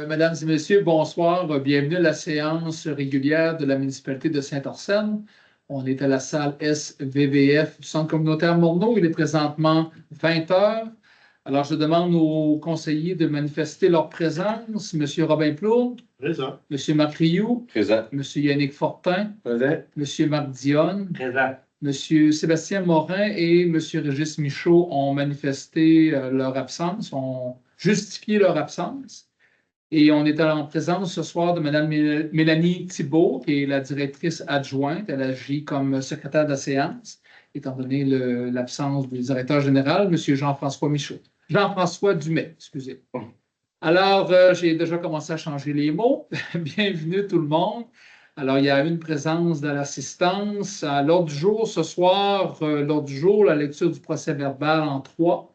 Mesdames et messieurs, bonsoir. Bienvenue à la séance régulière de la municipalité de Saint-Orsen. On est à la salle SVVF du Centre communautaire Morneau. Il est présentement 20 heures. Alors, je demande aux conseillers de manifester leur présence. Monsieur Robin Plourde. Présent. Monsieur Marc Rioux. Présent. Monsieur Yannick Fortin. Présent. Monsieur Marc Dionne. Présent. Monsieur Sébastien Morin et Monsieur Régis Michaud ont manifesté leur absence, ont justifié leur absence. Et on est en présence ce soir de Mme Mélanie Thibault, qui est la directrice adjointe. Elle agit comme secrétaire de la séance, étant donné l'absence du directeur général, M. Jean-François Dumais, excusez. Alors, j'ai déjà commencé à changer les mots. Bienvenue tout le monde. Alors, il y a une présence de l'assistance. À l'ordre du jour, ce soir, l'ordre du jour, la lecture du procès-verbal en 3.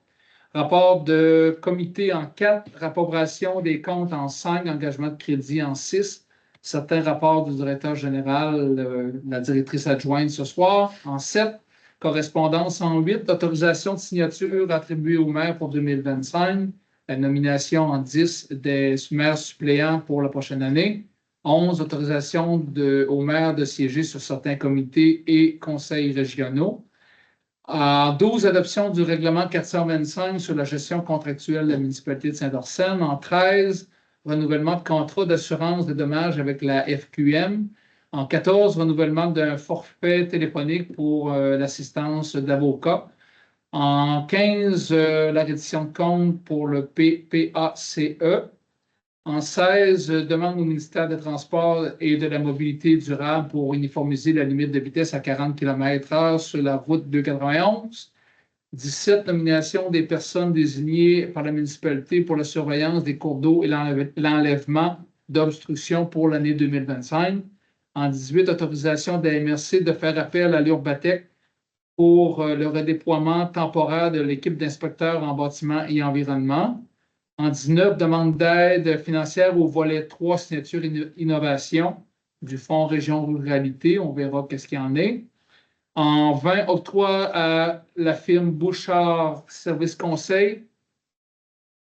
Rapport de comité en 4, rapprobation des comptes en 5, engagement de crédit en 6, certains rapports du directeur général, la directrice adjointe ce soir en 7, correspondance en 8, autorisation de signature attribuée au maire pour 2025, la nomination en 10 des maires suppléants pour la prochaine année, 11, autorisation au maire de siéger sur certains comités et conseils régionaux. En 12, adoption du règlement 425 sur la gestion contractuelle de la municipalité de Saint-Orsen. En 13, renouvellement de contrat d'assurance des dommages avec la FQM. En 14, renouvellement d'un forfait téléphonique pour l'assistance d'avocats. En 15, la reddition de compte pour le PACE. En 16, demande au ministère des Transports et de la Mobilité durable pour uniformiser la limite de vitesse à 40 km/h sur la route 291. 17, nomination des personnes désignées par la municipalité pour la surveillance des cours d'eau et l'enlèvement d'obstructions pour l'année 2025. En 18, autorisation de la MRC de faire appel à l'Urbatec pour le redéploiement temporaire de l'équipe d'inspecteurs en bâtiment et environnement. En 19, demande d'aide financière au volet 3, signature innovation du Fonds Région Ruralité. On verra qu'est-ce qu'il y en est. En 20, octroi à la firme Bouchard Service Conseil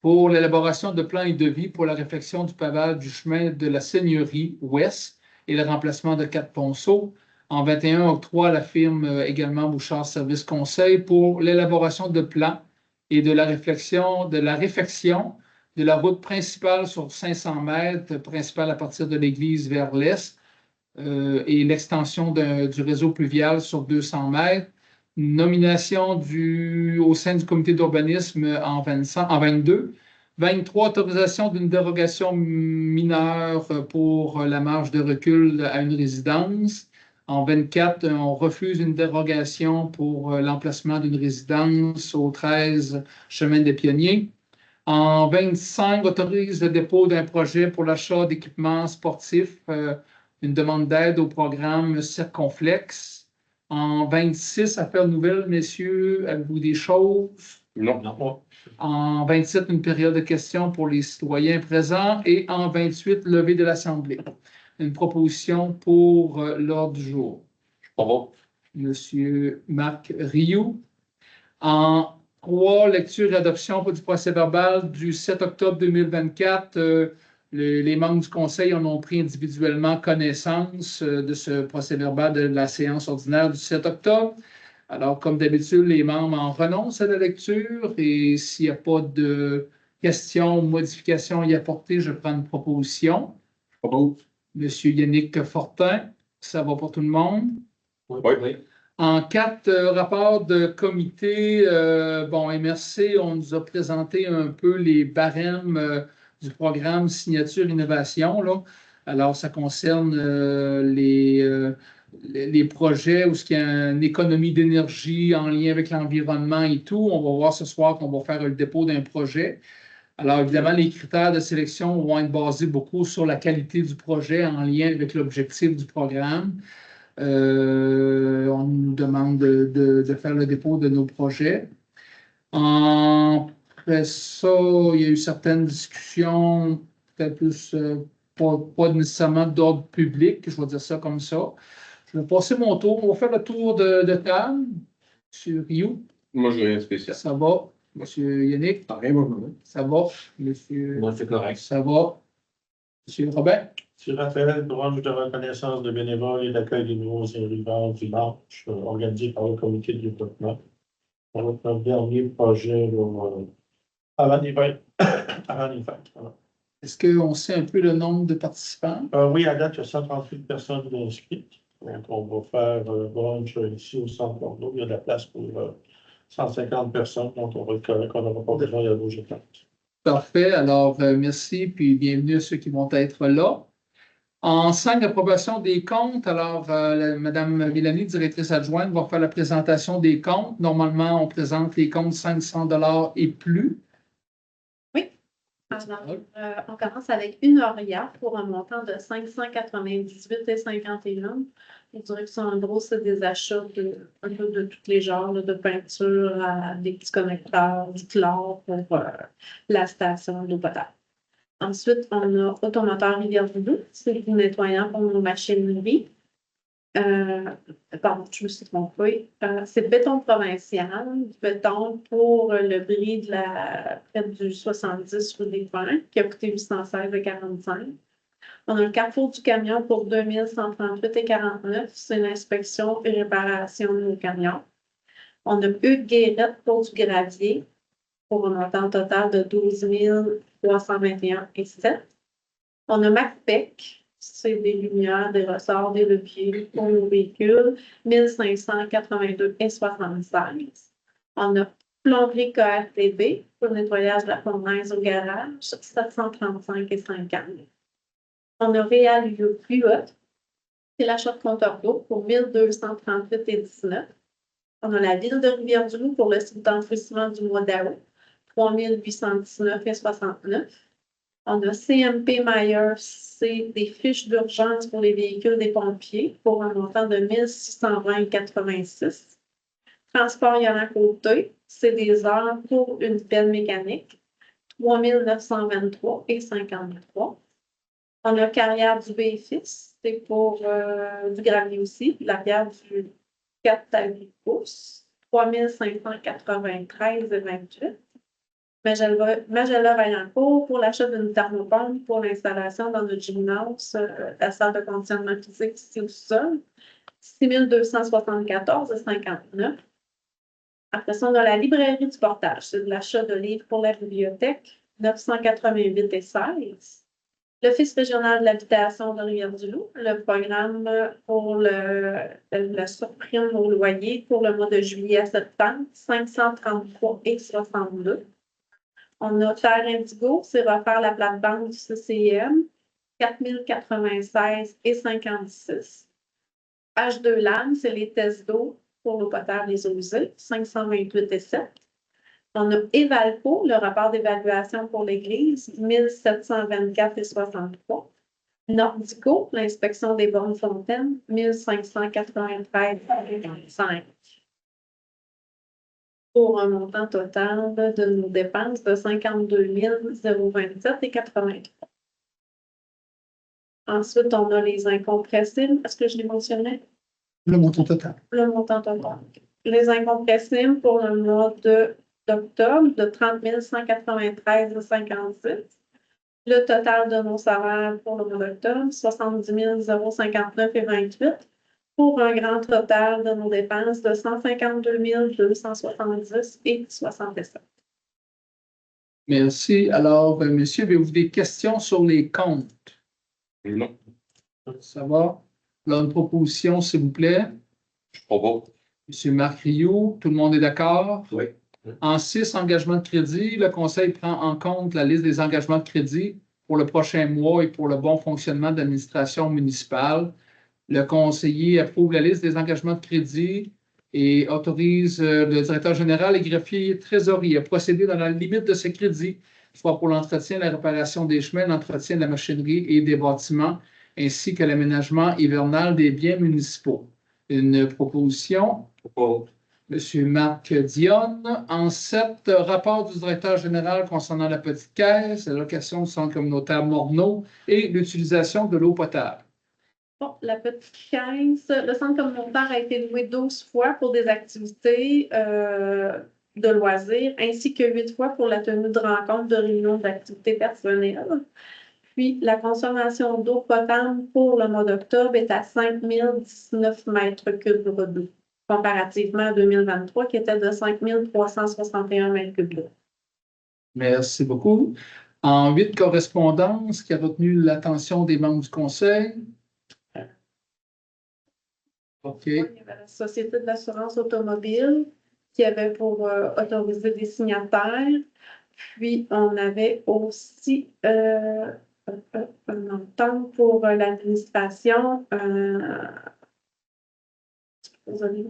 pour l'élaboration de plans et devis pour la réfection du pavage du chemin de la Seigneurie Ouest et le remplacement de 4 ponceaux. En 21, octroi à la firme également Bouchard Service Conseil pour l'élaboration de plans et de la réflexion de la réfection de la route principale sur 500 mètres, principale à partir de l'église vers l'est, et l'extension du réseau pluvial sur 200 mètres. Nomination au sein du comité d'urbanisme en 22. 23, autorisation d'une dérogation mineure pour la marge de recul à une résidence. En 24, on refuse une dérogation pour l'emplacement d'une résidence au 13 chemin des Pionniers. En 25, autorise le dépôt d'un projet pour l'achat d'équipements sportifs, une demande d'aide au programme Circonflexe. En 26, affaires nouvelles, messieurs, avez-vous des choses? Non. En 27, une période de questions pour les citoyens présents. Et en 28, levée de l'Assemblée. Une proposition pour l'ordre du jour. Bravo. Monsieur Marc Rioux. En 3, lecture et adoption du procès-verbal du 7 octobre 2024. Les membres du Conseil en ont pris individuellement connaissance de ce procès-verbal de la séance ordinaire du 7 octobre. Alors, comme d'habitude, les membres en renoncent à la lecture et s'il n'y a pas de questions ou modifications à y apporter, je prends une proposition. Bravo. Monsieur Yannick Fortin, ça va pour tout le monde? Oui. En 4, rapports de comité, MRC, on nous a présenté un peu les barèmes du programme Signature Innovation, là. Alors, ça concerne les projets où il y a une économie d'énergie en lien avec l'environnement et tout. On va voir ce soir qu'on va faire le dépôt d'un projet. Alors, évidemment, les critères de sélection vont être basés beaucoup sur la qualité du projet en lien avec l'objectif du programme. On nous demande de faire le dépôt de nos projets. Après ça, il y a eu certaines discussions, peut-être plus pas nécessairement d'ordre public, je vais dire ça comme ça. Je vais passer mon tour. On va faire le tour de table. Monsieur Rioux. Moi, je n'ai rien de spécial. Ça va. Monsieur Yannick. Rien, moi. Ça va. Monsieur. Moi, c'est correct. Ça va. M. Robin? Tu rappelles, branche de reconnaissance de bénévoles et d'accueil des nouveaux arrivants dimanche, organisé par le comité de développement. Dans notre dernier projet avant les fêtes. Avant les fêtes, voilà. Est-ce qu'on sait un peu le nombre de participants? Oui, à date, il y a 138 personnes inscrites. Donc, on va faire brunch ici au centre Bordeaux. Il y a de la place pour 150 personnes. Donc, on va être correct. On n'aura pas besoin de bouger de tente. Parfait. Alors, merci, puis bienvenue à ceux qui vont être là. En 5, approbation des comptes. Alors, Mme Mélanie, directrice adjointe, va faire la présentation des comptes. Normalement, on présente les comptes 500 $ et plus. Oui. Alors, on commence avec une Oria pour un montant de 598,51 $. Je dirais que c'est en gros, c'est des achats un peu de tous les genres, là, de peinture à des petits connecteurs, du chlore pour la station d'eau potable. Ensuite, on a Automoteur Rivière-du-Loup, c'est du nettoyant pour nos machineries. Pardon, je me suis trompée. C'est béton provincial, du béton pour le bris de près du 70 rue des Pins, qui a coûté 816,45 $. On a le Carrefour du camion pour 2138,49 $. C'est une inspection et réparation de nos camions. On a Hugues Guérette pour du gravier, pour un montant total de 12 321,7 $. On a MacPec, c'est des lumières, des ressorts, des leviers pour nos véhicules, 1582,76 $. On a Plomberie KRTB pour le nettoyage de la fournaise au garage, 735,50 $. On a Réal UA, c'est l'achat de compteur d'eau pour 1238,19 $. On a la ville de Rivière-du-Loup pour le site d'enfouissement du mois d'août, 3819,69 $. On a CMP Myers, c'est des fiches d'urgence pour les véhicules des pompiers pour un montant de 1620,86 $. Transport Yana Côté, c'est des heures pour une pelle mécanique, 3923,53 $. On a Carrière du Béfis, c'est pour du gravier aussi, la pierre du 4 à 8 pouces, 3593,28 $. Magella Vaillancourt pour l'achat d'une thermopompe pour l'installation dans notre gymnase, la salle de conditionnement physique ici au sol, 6274,59 $. Après ça, on a la librairie du portage, c'est de l'achat de livres pour la bibliothèque, 988,16 $. L'Office régional de l'habitation de Rivière-du-Loup, le programme pour la surprime au loyer pour le mois de juillet à septembre, 533,62 $. On a Terre Indigo, c'est refaire la plate-bande du CCM, 4096,56 $. H2LAN, c'est les tests d'eau pour l'eau potable et les eaux usées, 528,7 $. On a Evalco, le rapport d'évaluation pour l'église, 1724,63 $. Nordico, l'inspection des bornes fontaines, 1593,25 $. Pour un montant total de nos dépenses de 52 027,83 $. Ensuite, on a les incompressibles. Est-ce que je les mentionnais? Le montant total. Le montant total. Les incompressibles pour le mois d'octobre de 30 193,56 $. Le total de nos salaires pour le mois d'octobre, 70 059,28 $. Pour un grand total de nos dépenses de 152 270,67 $. Merci. Alors, monsieur, avez-vous des questions sur les comptes? Non. Ça va? Là, une proposition, s'il vous plaît. Je propose. Monsieur Marc Rioux, tout le monde est d'accord? Oui. En 6, engagements de crédit, le Conseil prend en compte la liste des engagements de crédit pour le prochain mois et pour le bon fonctionnement de l'administration municipale. Le conseiller approuve la liste des engagements de crédit et autorise le directeur général et greffier trésorier à procéder dans la limite de ce crédit, soit pour l'entretien, la réparation des chemins, l'entretien de la machinerie et des bâtiments, ainsi que l'aménagement hivernal des biens municipaux. Une proposition. Propose. Monsieur Marc Dionne. En 7, rapport du directeur général concernant la petite caisse, l'allocation du centre communautaire Morneau et l'utilisation de l'eau potable. Bon, la petite caisse, le centre communautaire a été loué 12 fois pour des activités de loisirs, ainsi que 8 fois pour la tenue de rencontres, de réunions d'activités personnelles. Puis, la consommation d'eau potable pour le mois d'octobre est à 5019 mètres cubes d'eau, comparativement à 2023 qui était de 5361 mètres cubes d'eau. Merci beaucoup. En 8 correspondances qui a retenu l'attention des membres du Conseil. OK. Il y avait la Société de l'assurance automobile qui avait pour autoriser des signataires. Puis, on avait aussi une entente pour l'administration. Désolée.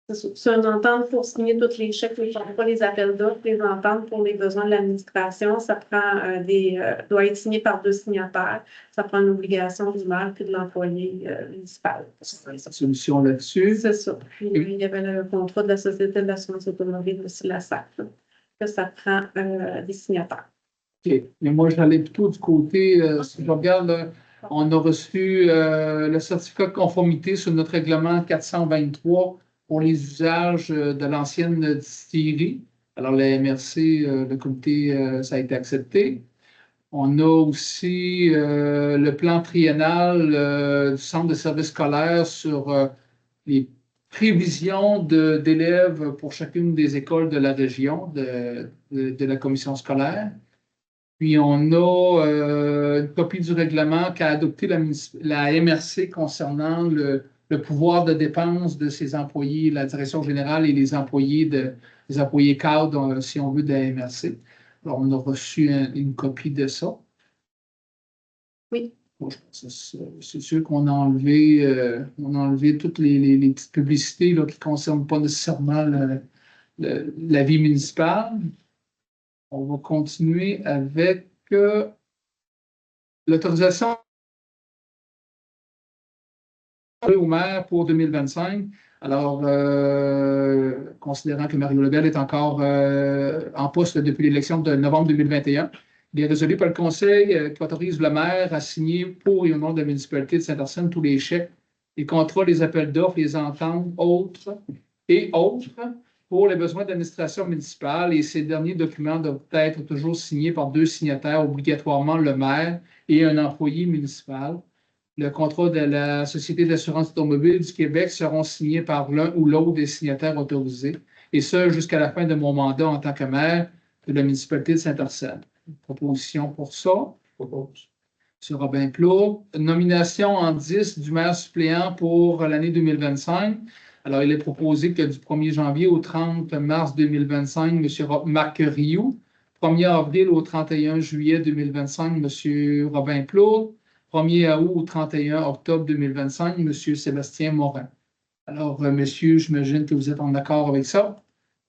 C'est une entente pour signer tous les chèques, les appels d'offres, les ententes pour les besoins de l'administration. Ça prend doit être signé par 2 signataires. Ça prend une obligation du maire puis de l'employé municipal. Solution là-dessus. C'est ça. Puis il y avait le contrat de la Société de l'assurance automobile aussi, la SAC, que ça prend des signataires. OK. Mais moi, j'allais plutôt du côté, si je regarde, là, on a reçu le certificat de conformité sur notre règlement 423 pour les usages de l'ancienne distillerie. Alors, la MRC, le comité, ça a été accepté. On a aussi le plan triennal du centre de services scolaires sur les prévisions d'élèves pour chacune des écoles de la région, de la commission scolaire. Puis, on a une copie du règlement qu'a adopté la MRC concernant le pouvoir de dépense de ses employés, la direction générale et les employés cadres, si on veut, de la MRC. Alors, on a reçu une copie de ça. Oui. Bon, c'est sûr qu'on a enlevé toutes les petites publicités là, qui ne concernent pas nécessairement la vie municipale. On va continuer avec l'autorisation au maire pour 2025. Alors, considérant que Mario Lebel est encore en poste depuis l'élection de novembre 2021, il est résolu par le Conseil qui autorise le maire à signer pour et au nom de la municipalité de Saint-Arsène tous les chèques, les contrats, les appels d'offres, les ententes, autres pour les besoins d'administration municipale. Et ces derniers documents doivent être toujours signés par 2 signataires, obligatoirement le maire et un employé municipal. Le contrat de la Société d'assurance automobile du Québec seront signés par l'un ou l'autre des signataires autorisés, et ce, jusqu'à la fin de mon mandat en tant que maire de la municipalité de Saint-Arsène. Proposition pour ça. Propose. M. Robin Plourde. Nomination en 10 du maire suppléant pour l'année 2025. Alors, il est proposé que du 1er janvier au 30 mars 2025, M. Marc Rioux. 1er avril au 31 juillet 2025, M. Robin Plourde. 1er août au 31 octobre 2025, M. Sébastien Morin. Alors, messieurs, j'imagine que vous êtes en accord avec ça?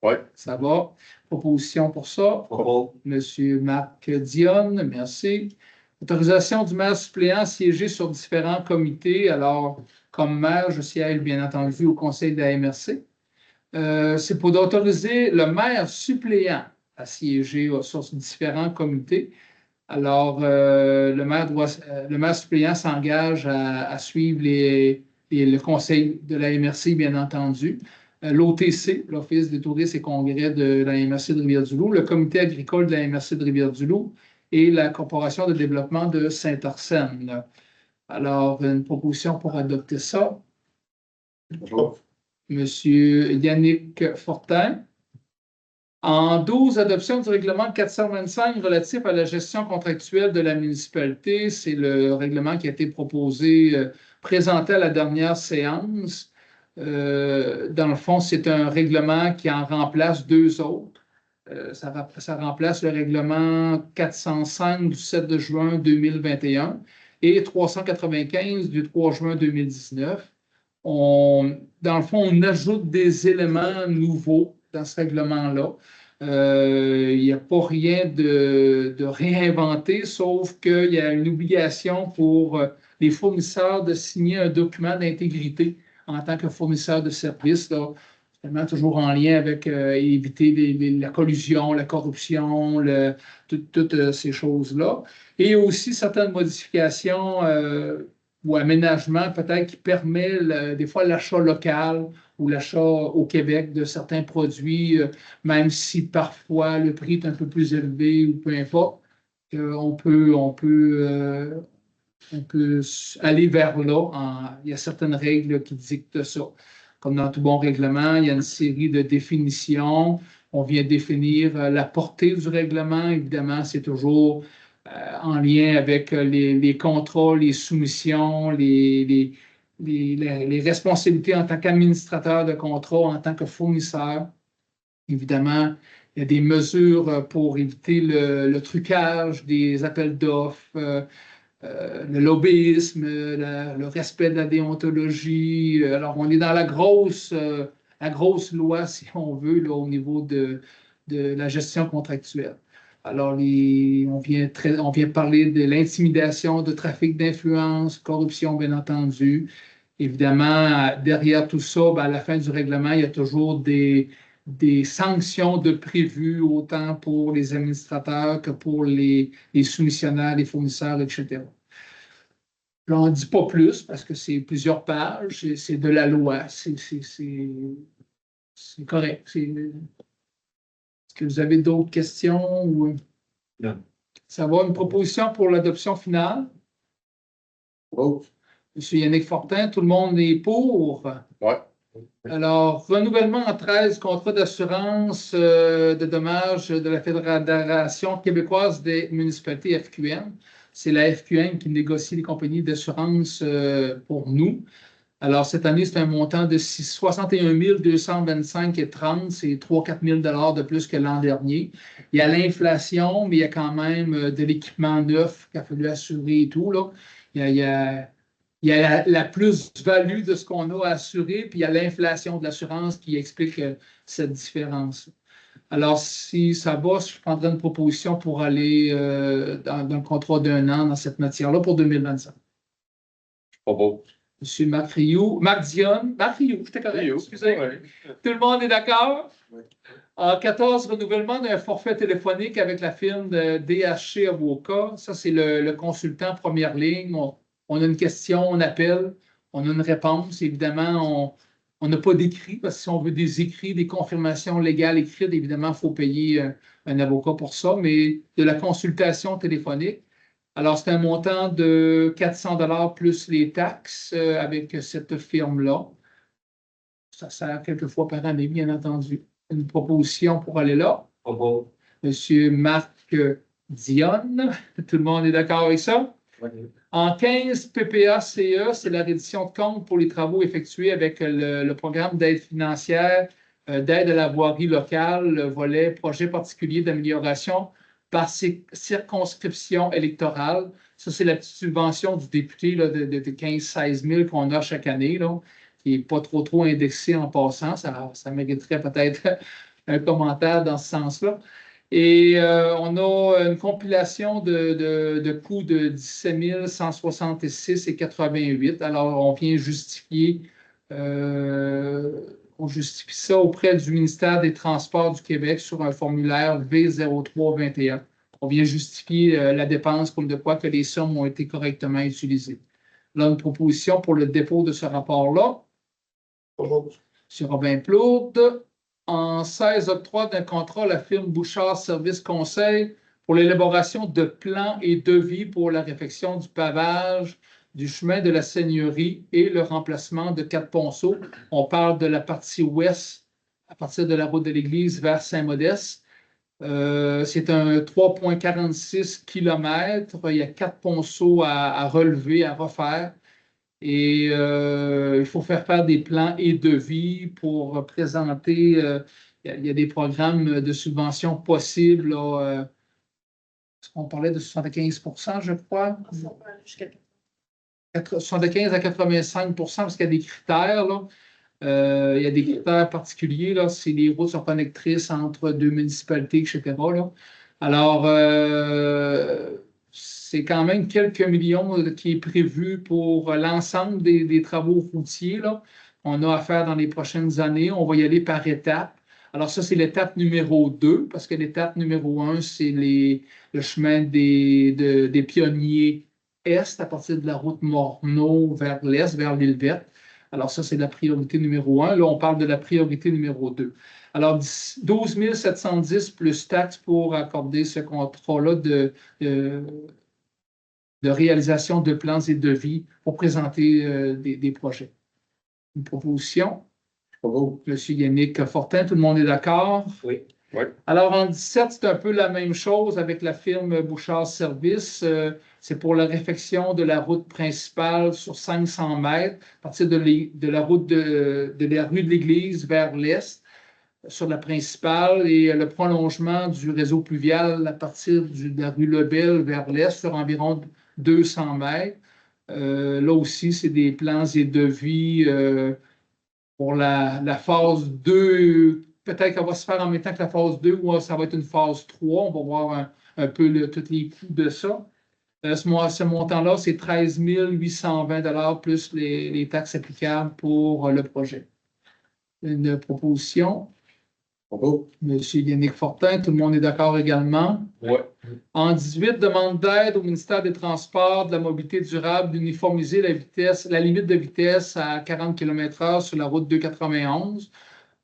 Oui. Ça va. Proposition pour ça. Propose. M. Marc Dionne, merci. Autorisation du maire suppléant à siéger sur différents comités. Alors, comme maire, je siège bien entendu au conseil de la MRC. C'est pour autoriser le maire suppléant à siéger sur différents comités. Alors, le maire suppléant s'engage à suivre le conseil de la MRC, bien entendu, l'OTC, l'Office des touristes et congrès de la MRC de Rivière-du-Loup, le comité agricole de la MRC de Rivière-du-Loup et la Corporation de développement de Saint-Arsène. Alors, une proposition pour adopter ça. Bonjour. Monsieur Yannick Fortin. En 12, adoption du règlement 425 relatif à la gestion contractuelle de la municipalité. C'est le règlement qui a été proposé, présenté à la dernière séance. Dans le fond, c'est un règlement qui en remplace 2 autres. Ça remplace le règlement 405 du 7 de juin 2021 et 395 du 3 juin 2019. Dans le fond, on ajoute des éléments nouveaux dans ce règlement-là. Il n'y a pas rien de réinventé, sauf qu'il y a une obligation pour les fournisseurs de signer un document d'intégrité en tant que fournisseur de services, là, toujours en lien avec éviter la collusion, la corruption, toutes ces choses-là. Et aussi certaines modifications ou aménagements peut-être qui permettent des fois l'achat local. ou l'achat au Québec de certains produits, même si parfois le prix est un peu plus élevé ou peu importe, on peut aller vers là. Il y a certaines règles qui dictent ça. Comme dans tout bon règlement, il y a une série de définitions. On vient définir la portée du règlement. Évidemment, c'est toujours en lien avec les contrôles, les soumissions, les responsabilités en tant qu'administrateur de contrat, en tant que fournisseur. Évidemment, il y a des mesures pour éviter le trucage des appels d'offres, le lobbyisme, le respect de la déontologie. Alors, on est dans la grosse loi, si on veut, là, au niveau de la gestion contractuelle. Alors, on vient parler de l'intimidation, de trafic d'influence, corruption, bien entendu. Évidemment, derrière tout ça, à la fin du règlement, il y a toujours des sanctions de prévues, autant pour les administrateurs que pour les soumissionnaires, les fournisseurs, etc. Je n'en dis pas plus parce que c'est plusieurs pages, c'est de la loi, c'est correct. Est-ce que vous avez d'autres questions? Non. Ça va, une proposition pour l'adoption finale? Oh. Monsieur Yannick Fortin, tout le monde est pour? Ouais. Alors, renouvellement en 13 contrats d'assurance de dommages de la Fédération québécoise des municipalités FQM. C'est la FQM qui négocie les compagnies d'assurance pour nous. Alors, cette année, c'est un montant de 61 225,30. C'est 3 000 à 4 000 de plus que l'an dernier. Il y a l'inflation, mais il y a quand même de l'équipement neuf qu'il a fallu assurer et tout, là. Il y a la plus-value de ce qu'on a assuré, puis il y a l'inflation de l'assurance qui explique cette différence. Alors, si ça va, je prendrai une proposition pour aller dans un contrat d'1 an dans cette matière-là pour 2025. Pas beau. Monsieur Marc Rioux, Marc Dionne, Marc Rioux, j'étais correct, excusez. Ouais. Tout le monde est d'accord? Oui. En 14, renouvellement d'un forfait téléphonique avec la firme de DHC Avocat. Ça, c'est le consultant première ligne. On a une question, on appelle, on a une réponse. Évidemment, on n'a pas d'écrit, parce que si on veut des écrits, des confirmations légales écrites, évidemment, il faut payer un avocat pour ça, mais de la consultation téléphonique. Alors, c'est un montant de 400 $ plus les taxes avec cette firme-là. Ça sert quelques fois par année, bien entendu. Une proposition pour aller là. Pas beau. Monsieur Marc Dionne, tout le monde est d'accord avec ça? Ouais. En 15, PPA-CE, c'est la reddition de compte pour les travaux effectués avec le programme d'aide financière, d'aide à la voirie locale, le volet projet particulier d'amélioration par circonscription électorale. Ça, c'est la petite subvention du député là, de 15-16 000 qu'on a chaque année, là, qui n'est pas trop indexée en passant. Ça mériterait peut-être un commentaire dans ce sens-là. Et on a une compilation de coûts de 17 166,88. Alors, on vient justifier, on justifie ça auprès du ministère des Transports du Québec sur un formulaire V0321. On vient justifier la dépense comme de quoi que les sommes ont été correctement utilisées. Là, une proposition pour le dépôt de ce rapport-là. Sur Robin Plourde. En 16 octroie d'un contrat à la firme Bouchard Service Conseil pour l'élaboration de plans et devis pour la réfection du pavage du chemin de la Seigneurie et le remplacement de 4 ponceaux. On parle de la partie ouest à partir de la route de l'Église vers Saint-Modeste. C'est un 3,46 km. Il y a 4 ponceaux à relever, à refaire. Et il faut faire des plans et devis pour présenter. Il y a des programmes de subvention possibles. Là, on parlait de 75 %, je crois. 75 à 85 % parce qu'il y a des critères. Là. Il y a des critères particuliers. Là, si les routes sont connectrices entre 2 municipalités, etc. Là. Alors, c'est quand même quelques millions qui est prévu pour l'ensemble des travaux routiers là, qu'on a à faire dans les prochaines années. On va y aller par étapes. Alors ça, c'est l'étape numéro 2, parce que l'étape numéro 1, c'est le chemin des Pionniers Est, à partir de la route Morneau vers l'Est, vers l'Île Verte. Alors ça, c'est la priorité numéro 1. Là, on parle de la priorité numéro 2. Alors, 12 710 plus taxes pour accorder ce contrat-là de réalisation de plans et devis pour présenter des projets. Une proposition. Monsieur Yannick Fortin, tout le monde est d'accord? Oui. Oui. Alors, en 17, c'est un peu la même chose avec la firme Bouchard Service. C'est pour la réfection de la route principale sur 500 mètres, à partir de la route de la rue de l'Église vers l'est, sur la principale, et le prolongement du réseau pluvial à partir de la rue Lebel vers l'est, sur environ 200 mètres. Là aussi, c'est des plans et devis pour la phase 2. Peut-être qu'elle va se faire en même temps que la phase 2 ou ça va être une phase 3. On va voir un peu tous les coûts de ça. Ce montant-là, c'est 13 820 plus les taxes applicables pour le projet. Une proposition. Monsieur Yannick Fortin, tout le monde est d'accord également? Oui. En 18, demande d'aide au ministère des Transports, de la Mobilité durable d'uniformiser la limite de vitesse à 40 km/h sur la route 291.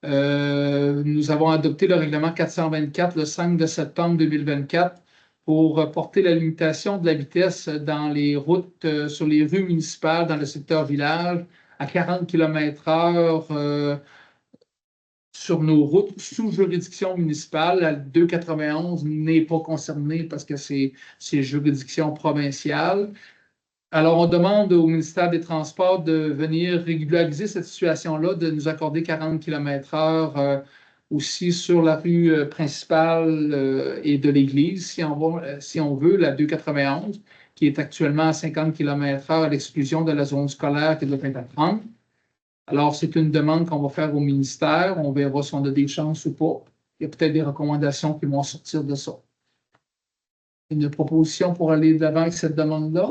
Nous avons adopté le règlement 424 le 5 septembre 2024 pour porter la limitation de la vitesse dans les routes, sur les rues municipales dans le secteur village à 40 km/h sur nos routes sous juridiction municipale. La 291 n'est pas concernée parce que c'est juridiction provinciale. Alors, on demande au ministère des Transports de venir régulariser cette situation-là, de nous accorder 40 km/h aussi sur la rue principale et de l'église, si on veut, la 291, qui est actuellement à 50 km/h à l'exclusion de la zone scolaire qui doit être à 30. Alors, c'est une demande qu'on va faire au ministère. On verra si on a des chances ou pas. Il y a peut-être des recommandations qui vont sortir de ça. Une proposition pour aller de l'avant avec cette demande-là?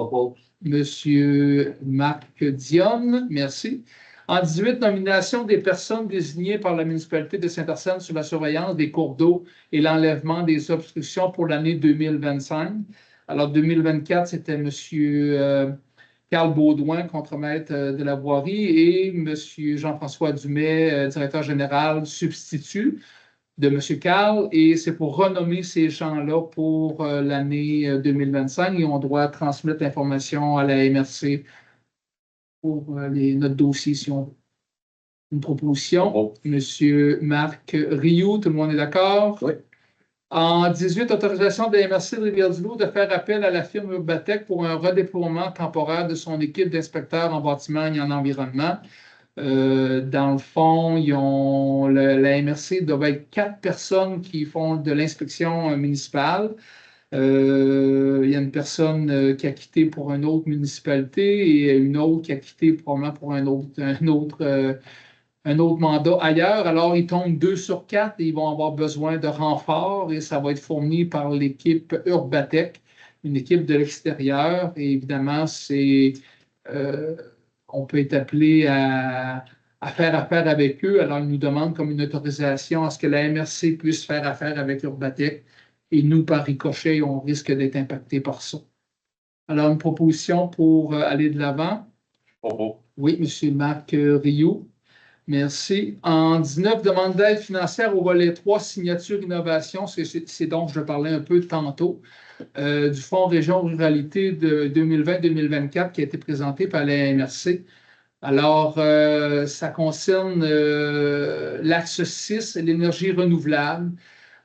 Monsieur Marc Dionne, merci. En 18, nomination des personnes désignées par la municipalité de Saint-Arsène sur la surveillance des cours d'eau et l'enlèvement des obstructions pour l'année 2025. Alors, 2024, c'était monsieur Carl Baudouin, contremaître de la voirie, et M. Jean-François Dumais, directeur général substitut de M. Carl, et c'est pour renommer ces gens-là pour l'année 2025, et on doit transmettre l'information à la MRC pour notre dossier, si on veut. Une proposition. M. Marc Rioux, tout le monde est d'accord? Oui. En 18, autorisation de la MRC de Rivière-du-Loup de faire appel à la firme Urbatec pour un redéploiement temporaire de son équipe d'inspecteurs en bâtiment et en environnement. Dans le fond, la MRC doit être 4 personnes qui font de l'inspection municipale. Il y a une personne qui a quitté pour une autre municipalité et une autre qui a quitté probablement pour un autre mandat ailleurs. Alors, ils tombent 2 sur 4 et ils vont avoir besoin de renforts et ça va être fourni par l'équipe Urbatec, une équipe de l'extérieur. Et évidemment, on peut être appelé à faire affaire avec eux. Alors, ils nous demandent comme une autorisation à ce que la MRC puisse faire affaire avec Urbatec. Et nous, par ricochet, on risque d'être impactés par ça. Alors, une proposition pour aller de l'avant. Oui, M. Marc Rioux. Merci. En 19, demande d'aide financière au volet 3, signature innovation, c'est dont je parlais un peu tantôt, du Fonds Région Ruralité de 2020-2024 qui a été présenté par la MRC. Alors, ça concerne l'axe 6, l'énergie renouvelable.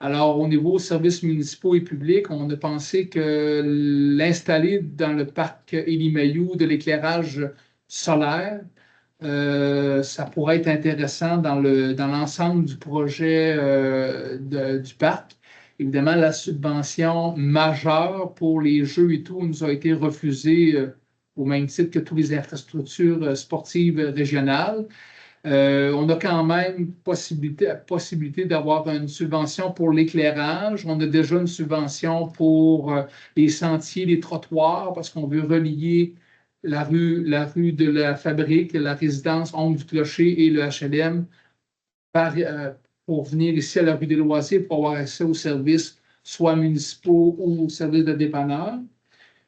Alors, au niveau services municipaux et publics, on a pensé que l'installer dans le parc Élie-Mailloux de l'éclairage solaire, ça pourrait être intéressant dans l'ensemble du projet du parc. Évidemment, la subvention majeure pour les jeux et tout nous a été refusée au même titre que toutes les infrastructures sportives régionales. On a quand même possibilité d'avoir une subvention pour l'éclairage. On a déjà une subvention pour les sentiers, les trottoirs, parce qu'on veut relier la rue de la Fabrique, la résidence Oncle du Clocher et le HLM pour venir ici à la rue des Loisirs pour avoir accès aux services soit municipaux ou aux services de dépanneurs.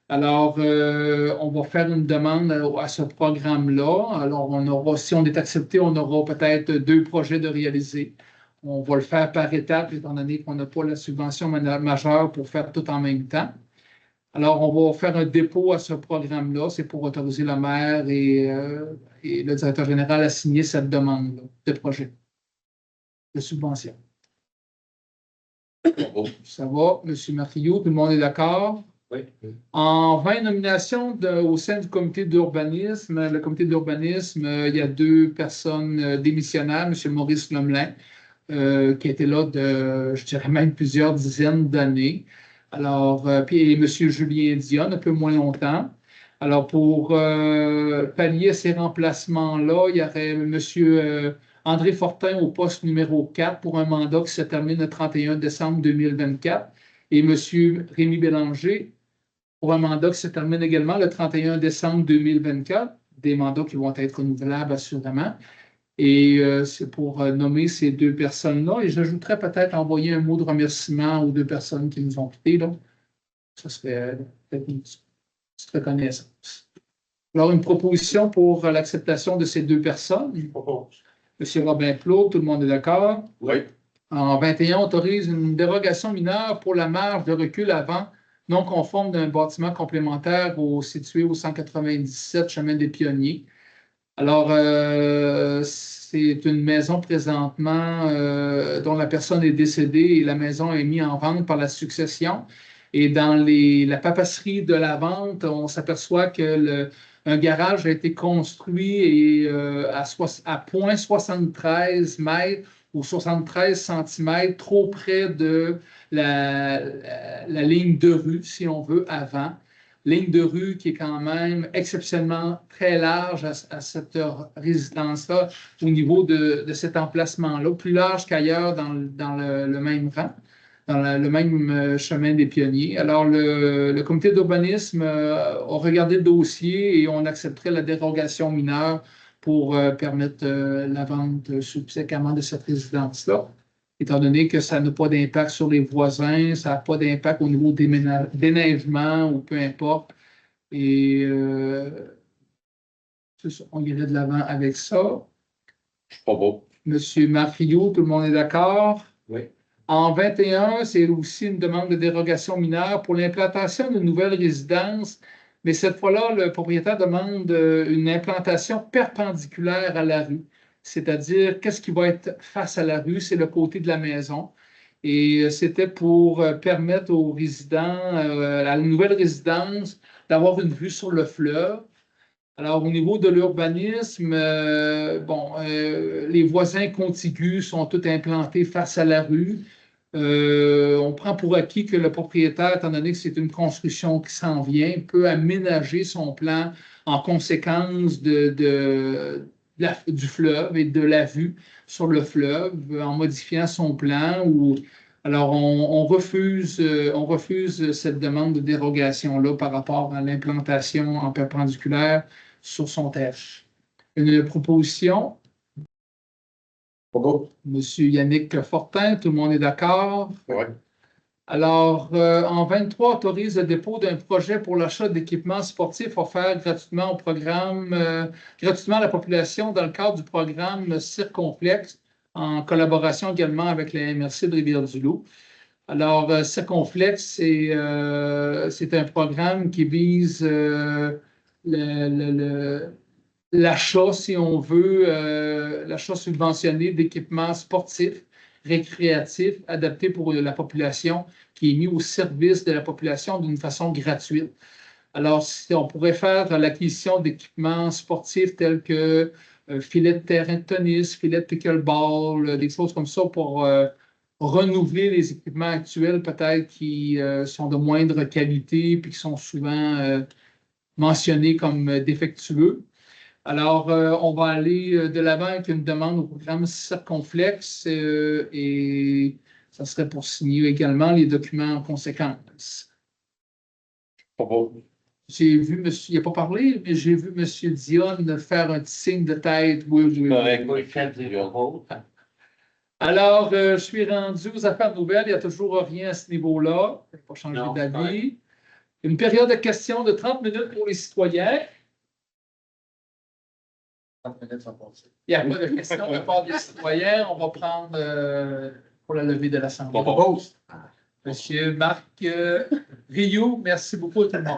Alors, on va faire une demande à ce programme-là. Alors, si on est accepté, on aura peut-être 2 projets de réaliser. On va le faire par étapes, étant donné qu'on n'a pas la subvention majeure pour faire tout en même temps. Alors, on va faire un dépôt à ce programme-là. C'est pour autoriser le maire et le directeur général à signer cette demande de projet de subvention. Bravo. Ça va, M. Martineau, tout le monde est d'accord? Oui. En 20 nominations au sein du comité d'urbanisme, le comité d'urbanisme, il y a 2 personnes démissionnaires, M. Maurice Lemelin, qui était là je dirais même plusieurs dizaines d'années. Alors, puis M. Julien Dion, un peu moins longtemps. Alors, pour pallier ces remplacements-là, il y aurait M. André Fortin au poste numéro 4 pour un mandat qui se termine le 31 décembre 2024 et M. Rémi Bélanger pour un mandat qui se termine également le 31 décembre 2024, des mandats qui vont être renouvelables assurément. Et c'est pour nommer ces 2 personnes-là. Et j'ajouterais peut-être envoyer un mot de remerciement aux 2 personnes qui nous ont quittés. Là. Ça serait peut-être une petite reconnaissance. Alors, une proposition pour l'acceptation de ces 2 personnes. Je propose. M. Robin Claude, tout le monde est d'accord? Oui. En 21, autorise une dérogation mineure pour la marge de recul avant non conforme d'un bâtiment complémentaire situé au 197 chemin des Pionniers. Alors, c'est une maison présentement dont la personne est décédée et la maison est mise en vente par la succession. Et dans la papasserie de la vente, on s'aperçoit que un garage a été construit et, à 0,73 mètres ou 73 cm trop près de la ligne de rue, si on veut, avant. Ligne de rue qui est quand même exceptionnellement très large à cette résidence-là au niveau de cet emplacement-là, plus large qu'ailleurs dans le même rang, dans le même chemin des Pionniers. Alors, le comité d'urbanisme a regardé le dossier et on accepterait la dérogation mineure pour permettre la vente subséquemment de cette résidence-là, étant donné que ça n'a pas d'impact sur les voisins, ça n'a pas d'impact au niveau des déneigement ou peu importe. Et on irait de l'avant avec ça. Bravo. Monsieur Marfillot, tout le monde est d'accord? Oui. En 21, c'est aussi une demande de dérogation mineure pour l'implantation de nouvelles résidences, mais cette fois-là, le propriétaire demande une implantation perpendiculaire à la rue. C'est-à-dire, qu'est-ce qui va être face à la rue? C'est le côté de la maison. Et c'était pour permettre aux résidents, à la nouvelle résidence, d'avoir une vue sur le fleuve. Alors, au niveau de l'urbanisme, les voisins contigus sont tous implantés face à la rue. On prend pour acquis que le propriétaire, étant donné que c'est une construction qui s'en vient, peut aménager son plan en conséquence du fleuve et de la vue sur le fleuve en modifiant son plan. Alors, on refuse cette demande de dérogation-là par rapport à l'implantation en perpendiculaire sur son terre. Une proposition? Bravo. Monsieur Yannick Fortin, tout le monde est d'accord? Oui. Alors, en 23, autorise le dépôt d'un projet pour l'achat d'équipements sportifs offerts gratuitement au programme, gratuitement à la population dans le cadre du programme Circonflexe, en collaboration également avec la MRC de Rivière-du-Loup. Alors, Circonflexe, c'est un programme qui vise l'achat, si on veut, l'achat subventionné d'équipements sportifs, récréatifs, adaptés pour la population, qui est mis au service de la population d'une façon gratuite. Alors, on pourrait faire l'acquisition d'équipements sportifs tels que filets de terrain de tennis, filets de pickleball, des choses comme ça pour renouveler les équipements actuels, peut-être qui sont de moindre qualité puis qui sont souvent mentionnés comme défectueux. Alors, on va aller de l'avant avec une demande au programme Circonflexe et ça serait pour signer également les documents en conséquence. Bravo. J'ai vu monsieur, il n'a pas parlé, mais j'ai vu monsieur Dion faire un petit signe de tête. Oui. Alors, je suis rendu aux affaires nouvelles. Il n'y a toujours rien à ce niveau-là. Je n'ai pas changé d'avis. Une période de questions de 30 minutes pour les citoyens. 30 minutes sont passées. Il n'y a pas de questions de part des citoyens. On va prendre pour la levée de l'Assemblée. Bon. Monsieur Marc Rioux, merci beaucoup à tout le monde.